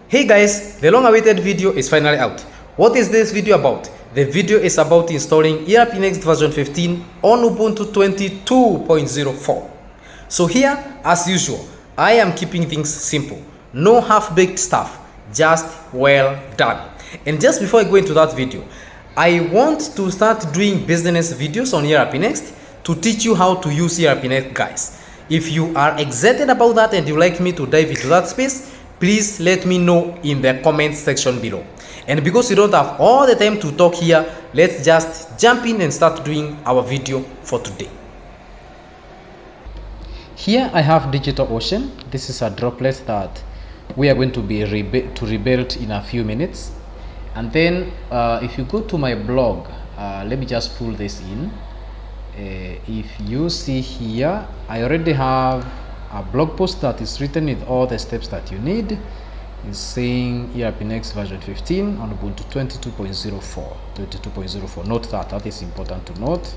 Hey guys, the long-awaited video is finally out. What is this video about? The video is about installing ERP Next version 15 on Ubuntu 22.04. So here, as usual, I am keeping things simple. No half-baked stuff, just well done. And just before I go into that video, I want to start doing business videos on ERP Next to teach you how to use ERP Next, guys. If you are excited about that and you like me to dive into that space, please let me know in the comment section below. And because we don't have all the time to talk here, let's just jump in and start doing our video for today. Here I have DigitalOcean. This is a droplet that we are going to be rebuild in a few minutes. And then if you go to my blog, let me just pull this in. If you see here, I already have a blog post that is written with all the steps that you need. It's saying ERP Next version 15 on Ubuntu 22.04. Note that is important to note.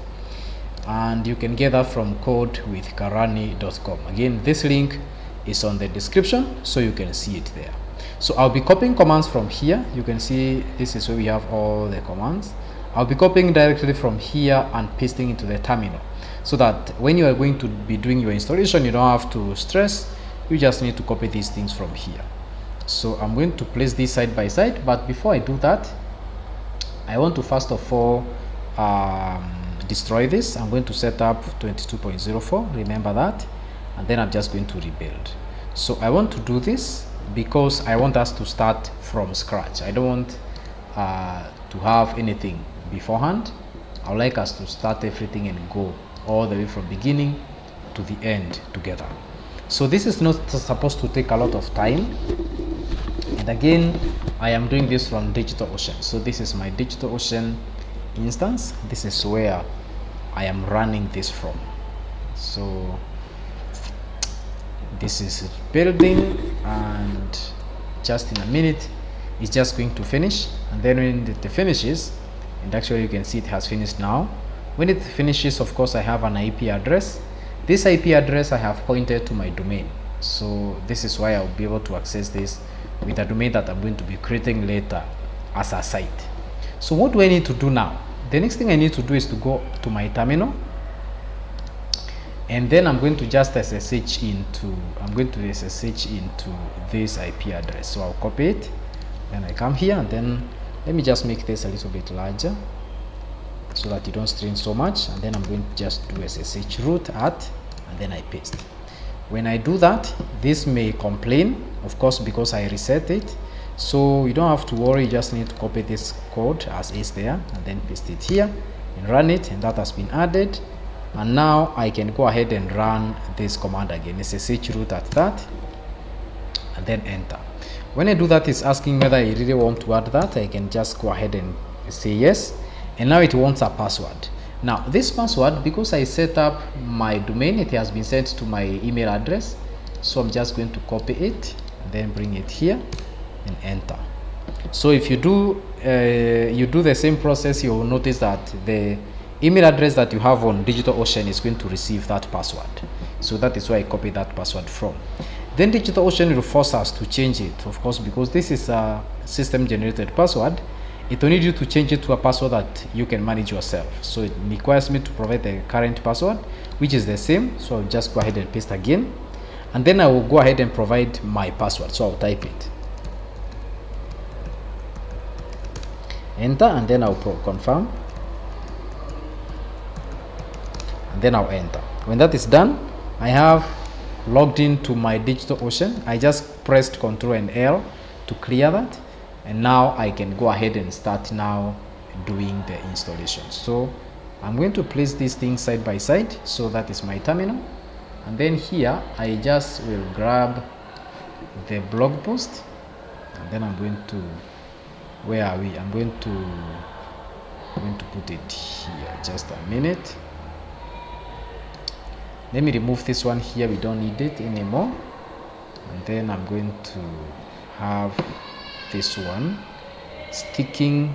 And you can get that from codewithkarani.com. Again, this link is on the description, so you can see it there. So I'll be copying commands from here. You can see this is where we have all the commands. I'll be copying directly from here and pasting into the terminal, so that when you are going to be doing your installation, you don't have to stress. You just need to copy these things from here. So I'm going to place this side by side, but before I do that, I want to first of all destroy this. I'm going to set up 22.04, remember that, and then I'm just going to rebuild. So I want to do this because I want us to start from scratch. I don't want to have anything beforehand. I would like us to start everything and go all the way from beginning to the end together. So this is not supposed to take a lot of time. And again, I am doing this from DigitalOcean. So this is my DigitalOcean instance. This is where I am running this from. So this is building, and just in a minute it's just going to finish. And then when it finishes, and actually you can see it has finished now. When it finishes, of course, I have an IP address. This IP address I have pointed to my domain, so this is why I'll be able to access this with a domain that I'm going to be creating later as a site. So what do I need to do now? The next thing I need to do is to go to my terminal, and then I'm going to just SSH into this IP address. So I'll copy it, then I come here, and then let me just make this a little bit larger so that you don't strain so much. And then I'm going to just do SSH root at, and then I paste. When I do that, this may complain, of course, because I reset it. So you don't have to worry, you just need to copy this code as is there and then paste it here and run it, and that has been added. And now I can go ahead and run this command again, SSH root at that, and then enter. When I do that, it's asking whether I really want to add that. I can just go ahead and say yes, and now it wants a password. Now this password, because I set up my domain, it has been sent to my email address, so I'm just going to copy it and then bring it here and enter. So if you do the same process, you will notice that the email address that you have on DigitalOcean is going to receive that password. So that is where I copied that password from. Then DigitalOcean will force us to change it, of course, because this is a system generated password. It will need you to change it to a password that you can manage yourself. So it requires me to provide the current password, which is the same. So I'll just go ahead and paste again, and then I will go ahead and provide my password. So I'll type it, enter, and then I'll confirm, and then I'll enter. When that is done, I have logged into my DigitalOcean. I just pressed Ctrl and L to clear that, and now I can go ahead and start now doing the installation. So I'm going to place these things side by side. So that is my terminal, and then here I just will grab the blog post, and then I'm going to, where are we? I'm going to put it here. Just a minute. Let me remove this one here, we don't need it anymore. And then I'm going to have this one sticking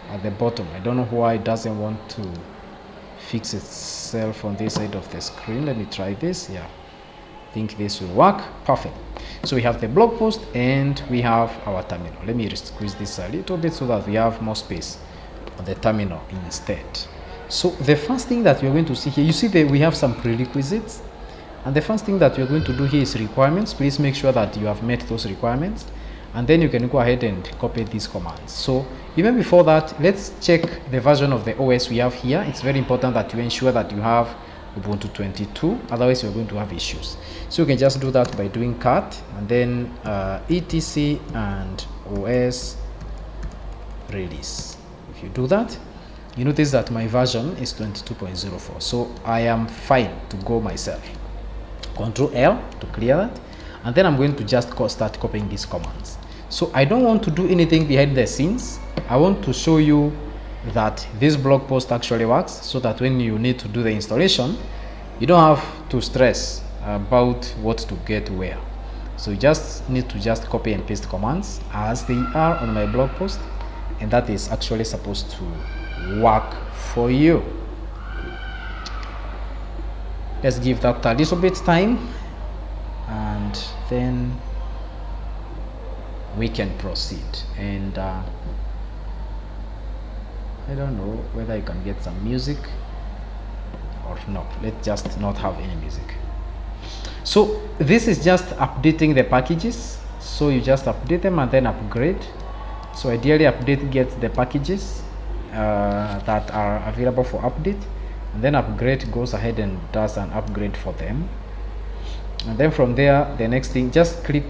at the bottom. I don't know why it doesn't want to fix itself on this side of the screen. Let me try this. Yeah, think this will work. Perfect. So we have the blog post and we have our terminal. Let me squeeze this a little bit so that we have more space on the terminal instead. So the first thing that we're going to see here, you see that we have some prerequisites, and the first thing that we're going to do here is requirements. Please make sure that you have met those requirements, and then you can go ahead and copy these commands. So even before that, let's check the version of the OS we have here. It's very important that you ensure that you have Ubuntu 22, otherwise you're going to have issues. So you can just do that by doing cat and then etc and os release. If you do that, you notice that my version is 22.04, so I am fine to go myself. Control L to clear that, and then I'm going to just start copying these commands. So I don't want to do anything behind the scenes. I want to show you that this blog post actually works, so that when you need to do the installation, you don't have to stress about what to get where. So you just need to just copy and paste commands as they are on my blog post, and that is actually supposed to work for you. Let's give that a little bit time, and then we can proceed. And I don't know whether you can get some music or not. Let's just not have any music. So this is just updating the packages. So you just update them and then upgrade. So ideally update gets the packages that are available for update, and then upgrade goes ahead and does an upgrade for them. And then from there, the next thing, just click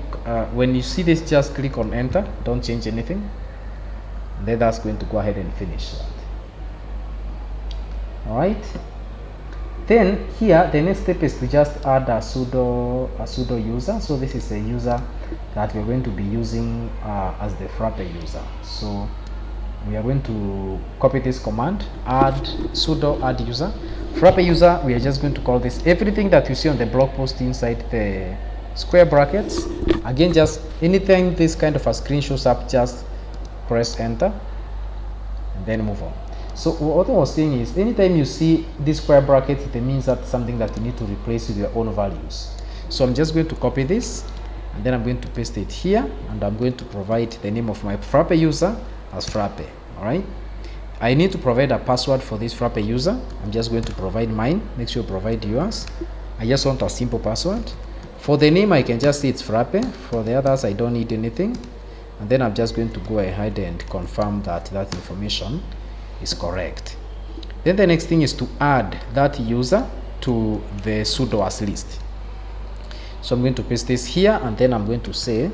when you see this, just click on enter, don't change anything, and then that's going to go ahead and finish that. All right, then here the next step is to just add a sudo user. So this is a user that we're going to be using as the Frappe user. So we are going to copy this command, add sudo add user. Frappe user, we are just going to call this everything that you see on the blog post inside the square brackets. Again, just anything this kind of a screen shows up, just press enter and then move on. So what I was saying is, anytime you see this square bracket, it means that's something that you need to replace with your own values. So I'm just going to copy this, and then I'm going to paste it here, and I'm going to provide the name of my Frappe user as Frappe. All right, I need to provide a password for this Frappe user. I'm just going to provide mine. Make sure you provide yours. I just want a simple password. For the name, I can just say it's Frappe. For the others, I don't need anything. And then I'm just going to go ahead and confirm that that information is correct. Then the next thing is to add that user to the sudo as list. So I'm going to paste this here, and then I'm going to say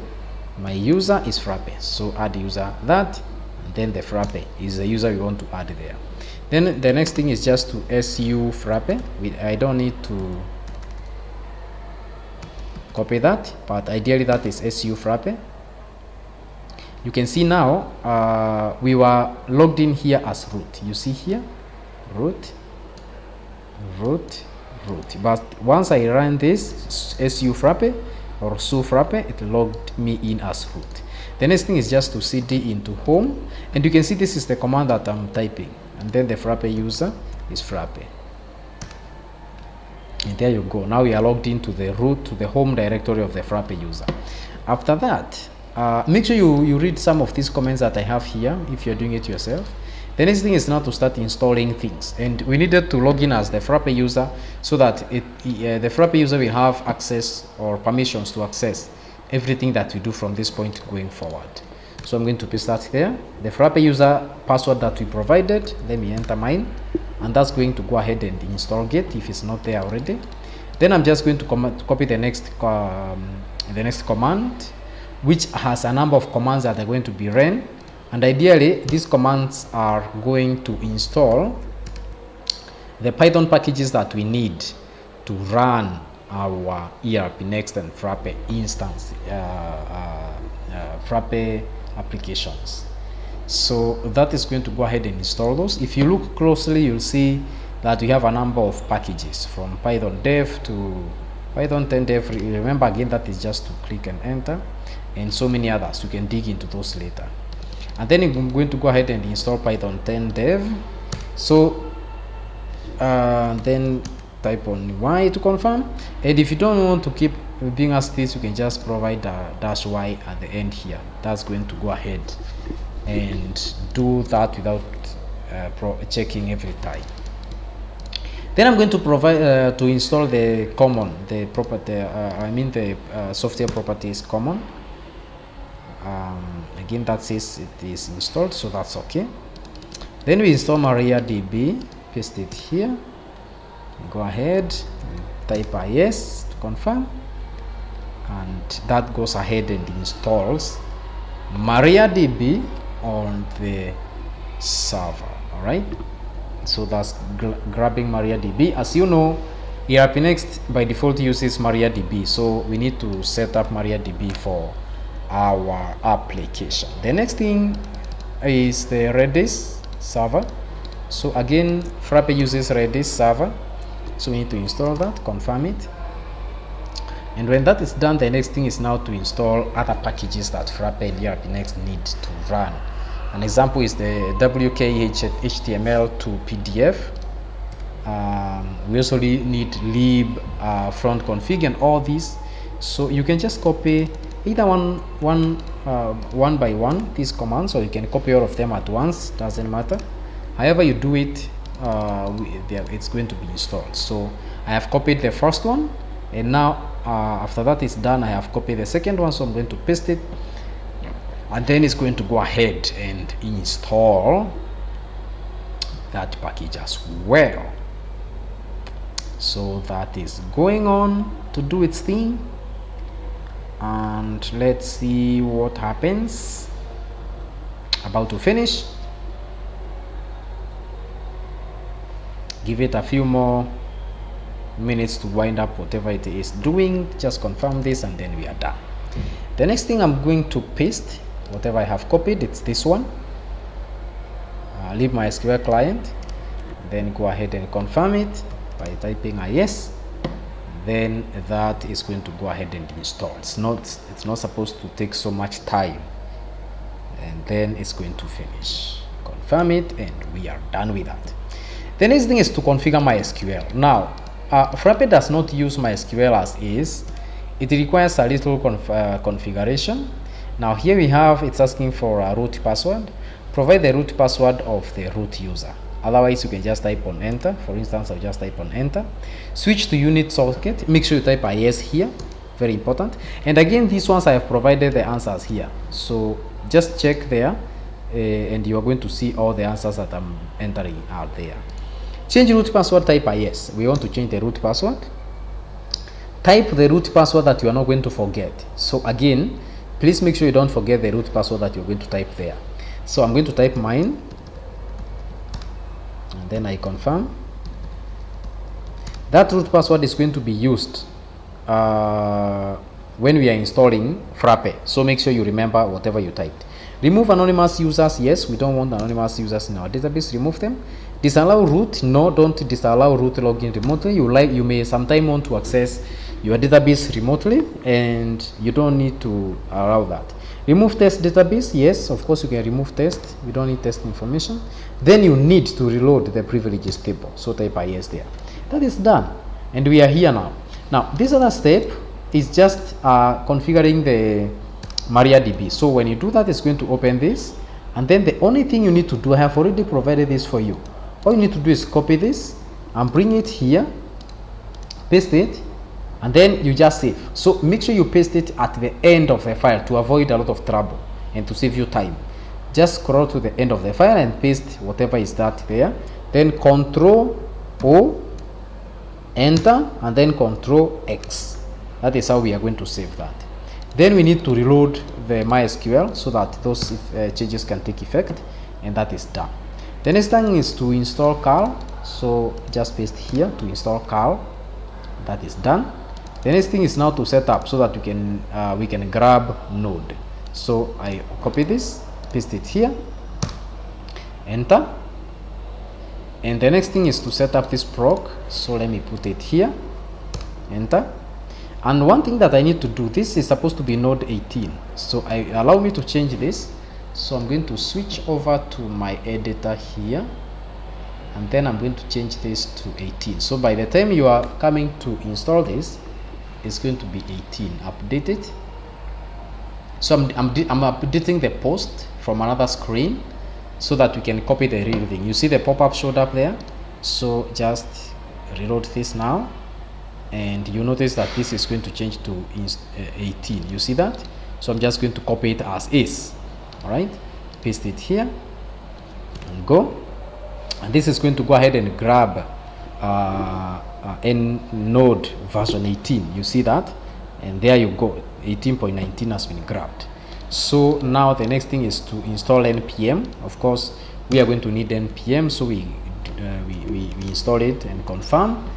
my user is Frappe. So add user that, and then the Frappe is the user we want to add there. Then the next thing is just to su Frappe. I don't need to copy that, but ideally that is su Frappe. You can see now we were logged in here as root. You see here, root, but once I run this su Frappe or su Frappe, it logged me in as root. The next thing is just to cd into home, and you can see this is the command that I'm typing, and then the Frappe user is Frappe. And there you go. Now we are logged into the root, to the home directory of the Frappe user. After that, make sure you read some of these comments that I have here if you're doing it yourself. The next thing is now to start installing things, and we needed to log in as the Frappe user so that the Frappe user will have access or permissions to access everything that we do from this point going forward. So I'm going to paste that there. The Frappe user password that we provided, let me enter mine, and that's going to go ahead and install Git if it's not there already. Then I'm just going to copy the next command, which has a number of commands that are going to be ran, and ideally these commands are going to install the Python packages that we need to run our ERP Next and Frappe instance, Frappe applications. So that is going to go ahead and install those. If you look closely, you'll see that we have a number of packages from Python dev to Python 10 dev. Remember again, that is just to click and enter, and so many others. You can dig into those later. And then I'm going to go ahead and install Python 10 dev. So then type on Y to confirm. And if you don't want to keep being asked this, you can just provide a dash y at the end here. That's going to go ahead and do that without checking every time. Then I'm going to provide to install the common, the property, the software properties common. Again, that says it is installed, so that's okay. Then we install MariaDB, paste it here, go ahead, type a yes to confirm, and that goes ahead and installs MariaDB on the server. All right, so that's grabbing MariaDB. As you know, ERP Next by default uses MariaDB, so we need to set up MariaDB for our application. The next thing is the Redis server. So again, Frappe uses Redis server, so we need to install that, confirm it. And when that is done, the next thing is now to install other packages that Frappe and ERP Next need to run. An example is the WK-HTML to PDF. We also need lib, front config, and all these. So you can just copy either one by one these commands, or you can copy all of them at once, doesn't matter. However you do it, it's going to be installed. So I have copied the first one, and now after that is done, I have copied the second one, so I'm going to paste it, and then it's going to go ahead and install that package as well. So that is going on to do its thing, and let's see what happens. About to finish. Give it a few more minutes to wind up whatever it is doing. Just confirm this, and then we are done. The next thing, I'm going to paste whatever I have copied. It's this one. Leave my SQL client, then go ahead and confirm it by typing a yes. Then that is going to go ahead and install. It's not supposed to take so much time, and then it's going to finish. Confirm it, and we are done with that. The next thing is to configure MySQL. Now, Frappe does not use MySQL as is. It requires a little configuration. Now here we have, it's asking for a root password. Provide the root password of the root user. Otherwise, you can just type on enter. For instance, I'll just type on enter. Switch to unit socket. Make sure you type a yes here. Very important. And again, these ones I have provided the answers here. So just check there, and you are going to see all the answers that I'm entering out there. Change root password, type a yes. We want to change the root password. Type the root password that you are not going to forget. So again, please make sure you don't forget the root password that you're going to type there. So I'm going to type mine, and then I confirm. That root password is going to be used when we are installing Frappe. So make sure you remember whatever you typed. Remove anonymous users. Yes, we don't want anonymous users in our database. Remove them. Disallow root. No, don't disallow root login remotely. You may sometime want to access your database remotely, and you don't need to allow that. Remove test database. Yes, of course you can remove test. We don't need test information. Then you need to reload the privileges table. So type a yes there. That is done, and we are here now. Now this other step is just configuring the MariaDB. So when you do that, it's going to open this, and then the only thing you need to do, I have already provided this for you. All you need to do is copy this and bring it here, paste it, and then you just save. So make sure you paste it at the end of the file to avoid a lot of trouble and to save you time. Just scroll to the end of the file and paste whatever is that there. Then Control O, enter, and then Control X. That is how we are going to save that. Then we need to reload the MySQL so that those changes can take effect, and that is done. The next thing is to install curl. So just paste here to install curl. That is done. The next thing is now to set up so that we can grab node. So I copy this, paste it here, enter. And the next thing is to set up this proc. So let me put it here, enter. And one thing that I need to do, this is supposed to be node 18. So allow me to change this. So I'm going to switch over to my editor here, and then I'm going to change this to 18. So by the time you are coming to install this, is going to be 18. Update it. So I'm updating the post from another screen so that we can copy the real thing. You see the pop-up showed up there, so just reload this now, and you notice that this is going to change to 18. You see that? So I'm just going to copy it as is. All right, paste it here and go, and this is going to go ahead and grab Node version 18. You see that? And there you go, 18.19 has been grabbed. So now the next thing is to install npm. Of course we are going to need npm, so we install it and confirm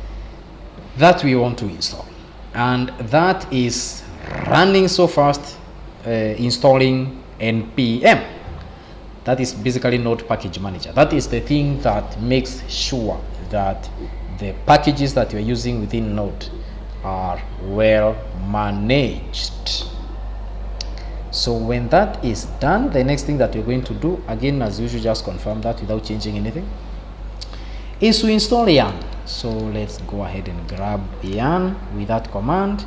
that we want to install, and that is running so fast, installing npm. That is basically Node Package Manager. That is the thing that makes sure that the packages that you are using within Node are well managed. So when that is done, the next thing that we're going to do, again as usual, just confirm that without changing anything, is to install yarn. So let's go ahead and grab yarn with that command,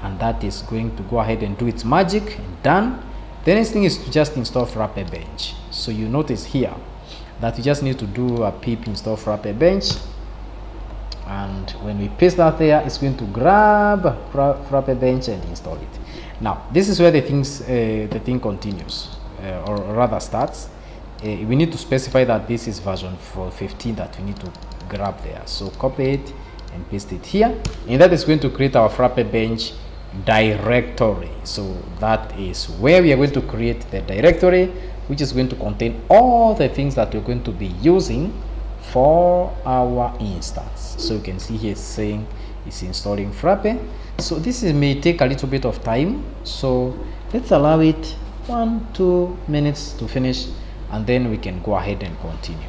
and that is going to go ahead and do its magic. And done. The next thing is to just install FrappyBench. So you notice here that you just need to do a pip install FrappyBench, and when we paste that there, it's going to grab FrappyBench and install it. Now this is where the thing continues, or rather starts. We need to specify that this is version 15 that we need to grab there. So copy it and paste it here, and that is going to create our FrappyBench directory. So that is where we are going to create the directory, which is going to contain all the things that we're going to be using for our instance. So you can see here it's saying it's installing Frappe. So this may take a little bit of time, so let's allow it 1-2 minutes to finish, and then we can go ahead and continue.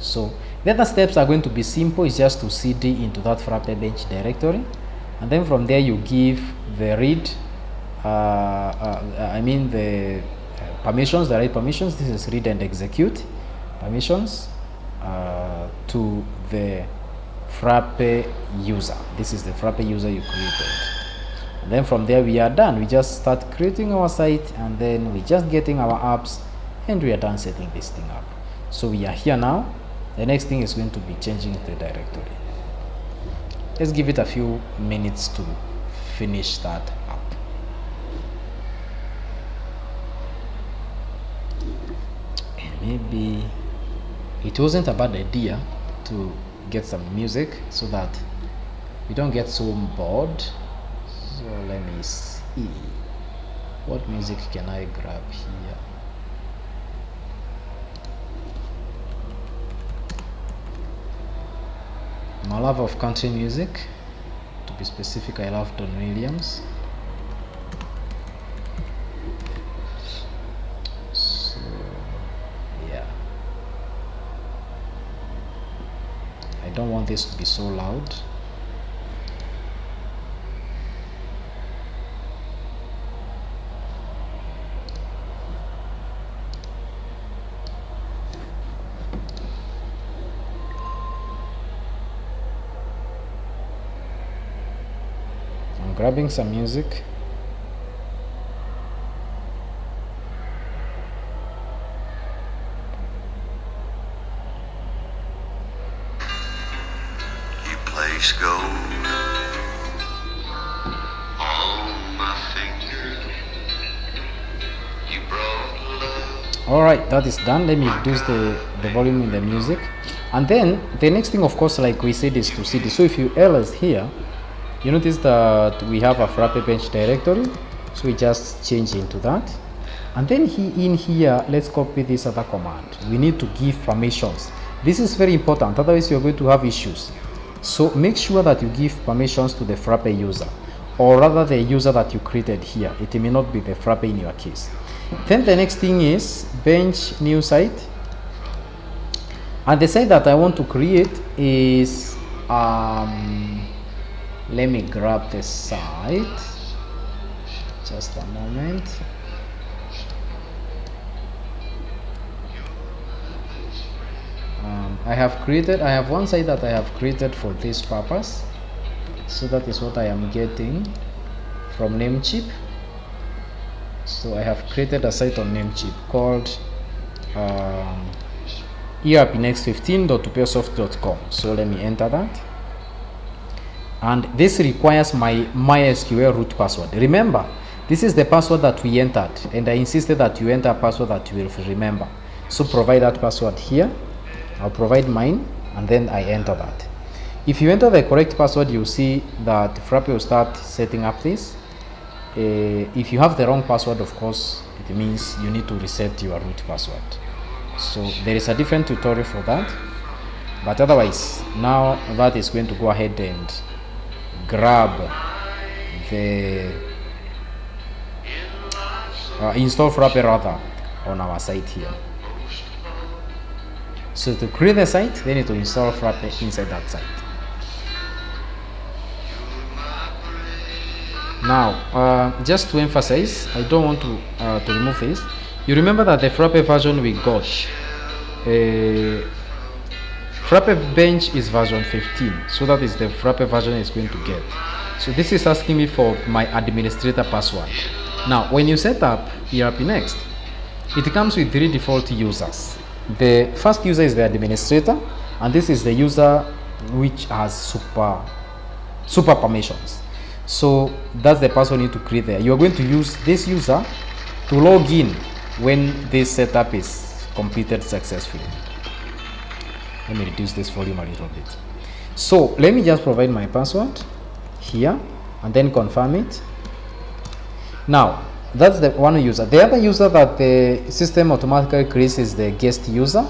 So the other steps are going to be simple. It's just to cd into that FrappyBench directory, and then from there you give the read the permissions, the right permissions. This is read and execute permissions to the Frappe user. This is the Frappe user you created, and then from there we are done. We just start creating our site, and then we're just getting our apps, and we are done setting this thing up. So we are here now. The next thing is going to be changing the directory. Let's give it a few minutes to finish that up. And maybe it wasn't a bad idea to get some music so that we don't get so bored. So let me see, what music can I grab here? I'm a lover of country music. To be specific, I love Don Williams. So yeah, I don't want this to be so loud. Grabbing some music. You place gold on my finger. You brought love. All right, that is done. Let me reduce the volume in the music, and then the next thing, of course, like we said, is to cd. So if you ls here, you notice that we have a FrappyBench directory, so we just change into that, and then in here, let's copy this other command. We need to give permissions. This is very important, otherwise you're going to have issues. So make sure that you give permissions to the Frappe user, or rather the user that you created here. It may not be the Frappe in your case. Then the next thing is bench new site, and the site that I want to create is let me grab the site, just a moment. I have one site that I have created for this purpose. So that is what I am getting from Namecheap. So I have created a site on Namecheap called erpnext15.tupeosoft.com. So let me enter that, and this requires my MySQL root password. Remember, this is the password that we entered, and I insisted that you enter a password that you will remember. So provide that password here. I'll provide mine, and then I enter that. If you enter the correct password, you'll see that Frappe will start setting up this. If you have the wrong password, of course, it means you need to reset your root password. So there is a different tutorial for that, but otherwise, now that is going to go ahead and grab the install Frappe rather on our site here. So to create the site, they need to install Frappe inside that site. Now, just to emphasize, I don't want to remove this. You remember that the Frappe version we got, Frappe Bench is version 15, so that is the Frappe version is going to get. So this is asking me for my administrator password. Now, when you set up ERP Next, it comes with 3 default users. The first user is the administrator, and this is the user which has super permissions. So that's the password you need to create there. You are going to use this user to log in when this setup is completed successfully. Let me reduce this volume a little bit. So let me just provide my password here and then confirm it. Now that's the one user. The other user that the system automatically creates is the guest user,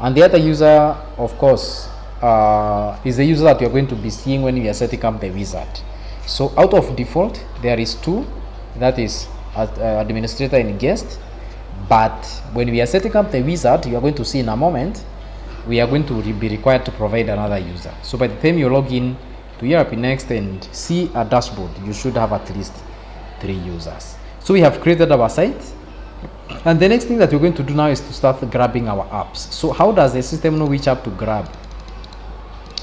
and the other user, of course, is the user that you're going to be seeing when we are setting up the wizard. So out of default there is 2, that is administrator and guest, but when we are setting up the wizard, you are going to see in a moment, we are going to be required to provide another user. So by the time you log in to ERP Next and see a dashboard, you should have at least 3 users. So we have created our site, and the next thing that we're going to do now is to start grabbing our apps. So how does the system know which app to grab?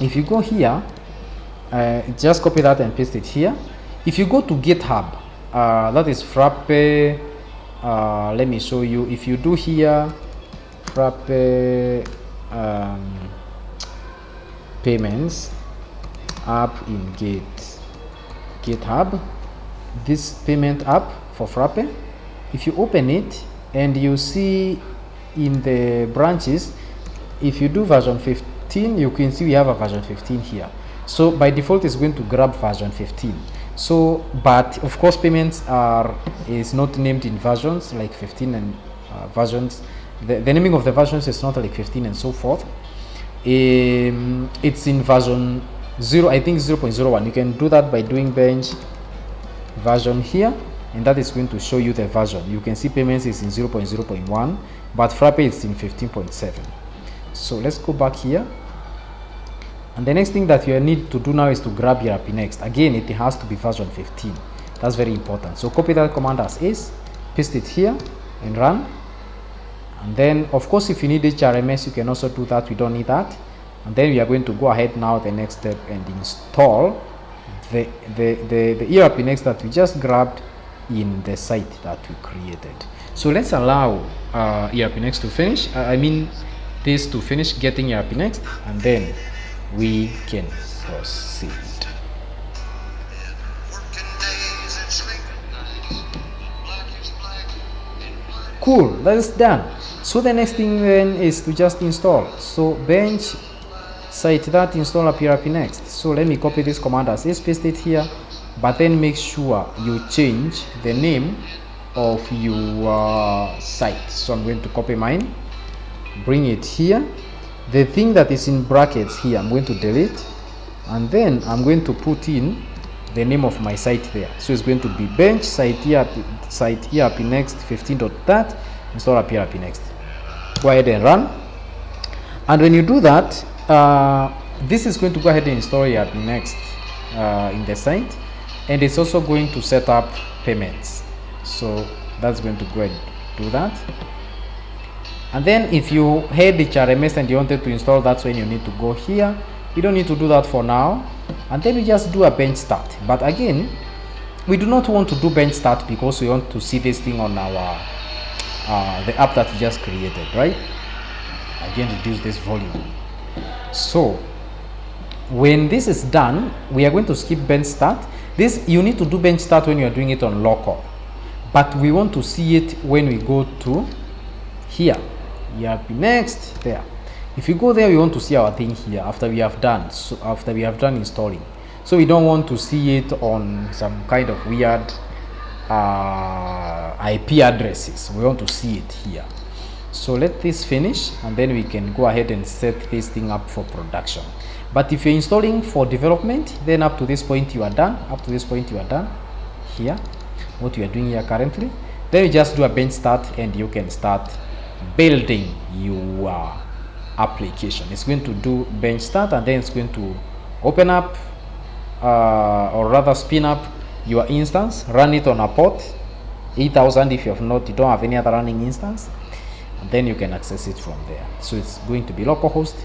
If you go here, just copy that and paste it here. If you go to GitHub, that is Frappe, let me show you. If you do here Frappe payments app in GitHub, this payment app for Frappe, if you open it and you see in the branches, if you do version 15, you can see we have a version 15 here. So by default it's going to grab version 15. So but of course payments is not named in versions like 15 and versions. The naming of the versions is not like 15 and so forth. It's in version 0, I think 0.01. You can do that by doing bench version here, and that is going to show you the version. You can see payments is in 0.0.1, but Frappe is in 15.7. So let's go back here, and the next thing that you need to do now is to grab ERP Next. Again, it has to be version 15. That's very important. So copy that command as is, paste it here and run. And then of course if you need HRMS, you can also do that. We don't need that. And then we are going to go ahead now the next step and install the ERP Next that we just grabbed in the site that we created. So let's allow ERP Next to finish. I mean this to finish getting ERP Next, and then we can proceed. Cool, that is done. So the next thing then is to just install. So bench site that install up ERP Next. So let me copy this command as is, paste it here, but then make sure you change the name of your site. So I'm going to copy mine, bring it here. The thing that is in brackets here I'm going to delete, and then I'm going to put in the name of my site there. So it's going to be bench site ERP Next 15.that install up ERP Next. Go ahead and run, and when you do that, this is going to go ahead and install ERP Next in the site, and it's also going to set up payments. So that's going to go ahead and do that. And then if you had HRMS and you wanted to install, that's when you need to go here we don't need to do that for now, and then we just do a bench start. But again, we do not want to do bench start because we want to see this thing on our the app that we just created, right? Again, reduce this volume. So when this is done, we are going to skip bench start. This, you need to do bench start when you are doing it on local, but we want to see it when we go to here. Next there. If you go there, we want to see our thing here after we have done. So after we have done installing, so we don't want to see it on some kind of weird IP addresses. We want to see it here. So let this finish, and then we can go ahead and set this thing up for production. But if you're installing for development, then up to this point you are done. Up to this point you are done here, what you are doing here currently. Then you just do a bench start, and you can start building your application. It's going to do bench start, and then it's going to open up or rather spin up your instance, run it on a port 8000 if you don't have any other running instance, and then you can access it from there. So it's going to be localhost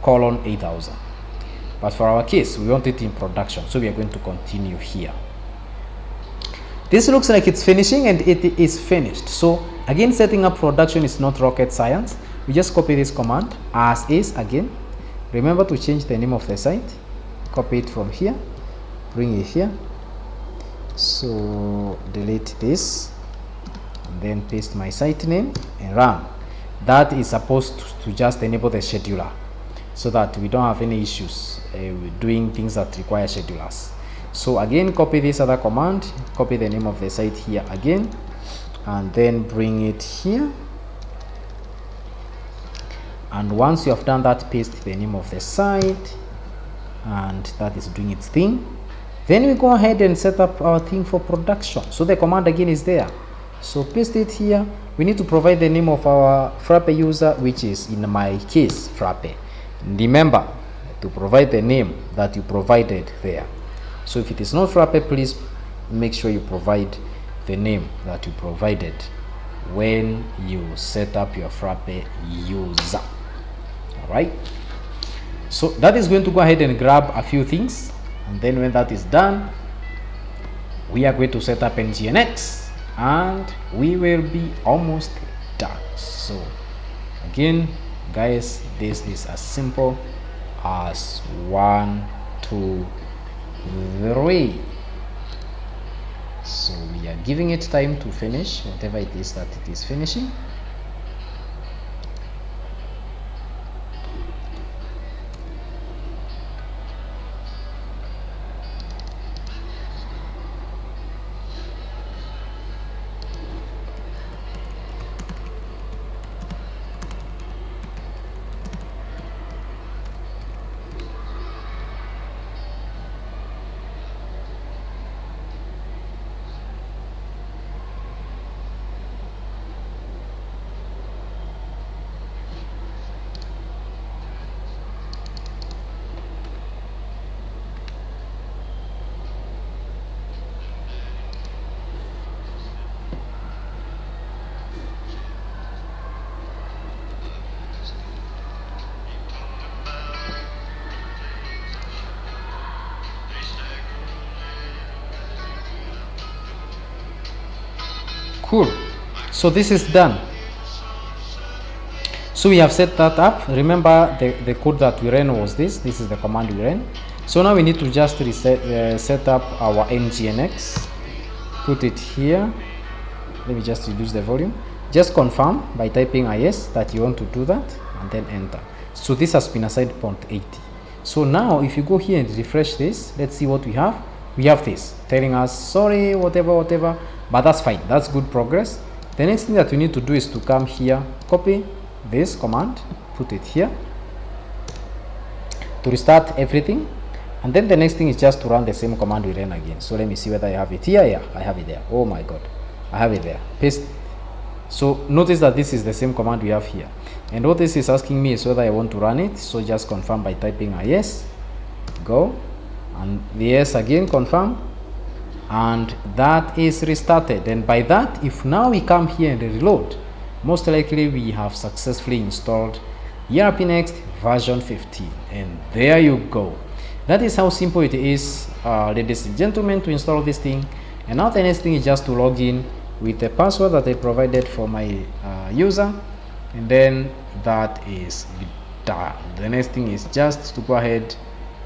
colon 8000. But for our case, we want it in production, so we are going to continue here. This looks like it's finishing, and it is finished. So again, setting up production is not rocket science. We just copy this command as is again. Remember to change the name of the site. Copy it from here, bring it here. So delete this, and then paste my site name and run. That is supposed to just enable the scheduler, so that we don't have any issues with doing things that require schedulers. So again, copy this other command, copy the name of the site here again, and then bring it here. And once you have done that, paste the name of the site, and that is doing its thing. Then we go ahead and set up our thing for production. So the command again is there. So paste it here. We need to provide the name of our Frappe user, which is in my case Frappe. Remember to provide the name that you provided there. So if it is not Frappe, please make sure you provide the name that you provided when you set up your Frappe user. All right. So that is going to go ahead and grab a few things, and then when that is done, we are going to set up NGINX, and we will be almost done. So again, guys, this is as simple as 1, 2, 3. So we are giving it time to finish whatever it is that it is finishing. Cool. So this is done. So we have set that up. Remember the code that we ran was this. This is the command we ran. So now we need to just reset, set up our NGINX. Put it here. Let me just reduce the volume. Just confirm by typing yes that you want to do that, and then enter. So this has been assigned port 80. So now if you go here and refresh this, let's see what we have. We have this telling us sorry, whatever, but that's fine. That's good progress. The next thing that we need to do is to come here, copy this command, put it here to restart everything, and then the next thing is just to run the same command we ran again. So let me see whether I have it here. Yeah, I have it there. Oh my god, I have it there. Paste. So notice that this is the same command we have here, and what this is asking me is whether I want to run it. So just confirm by typing a yes, go, and the yes again, confirm, and that is restarted. And by that, if now we come here and reload, most likely we have successfully installed ERP Next version 15, and there you go. That is how simple it is, ladies and gentlemen, to install this thing. And now the next thing is just to log in with the password that I provided for my user, and then that is done. The next thing is just to go ahead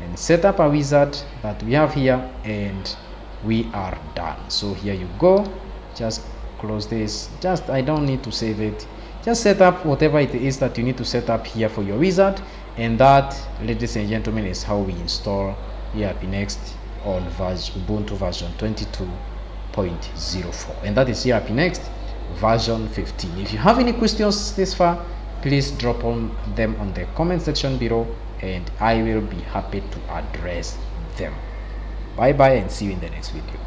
and set up a wizard that we have here, and we are done. So here you go. Just close this. I don't need to save it. Just set up whatever it is that you need to set up here for your wizard, and that, ladies and gentlemen, is how we install ERP Next on Ubuntu version 22.04, and that is ERP Next version 15. If you have any questions this far, please drop them on the comment section below, and I will be happy to address them. Bye bye, and see you in the next video.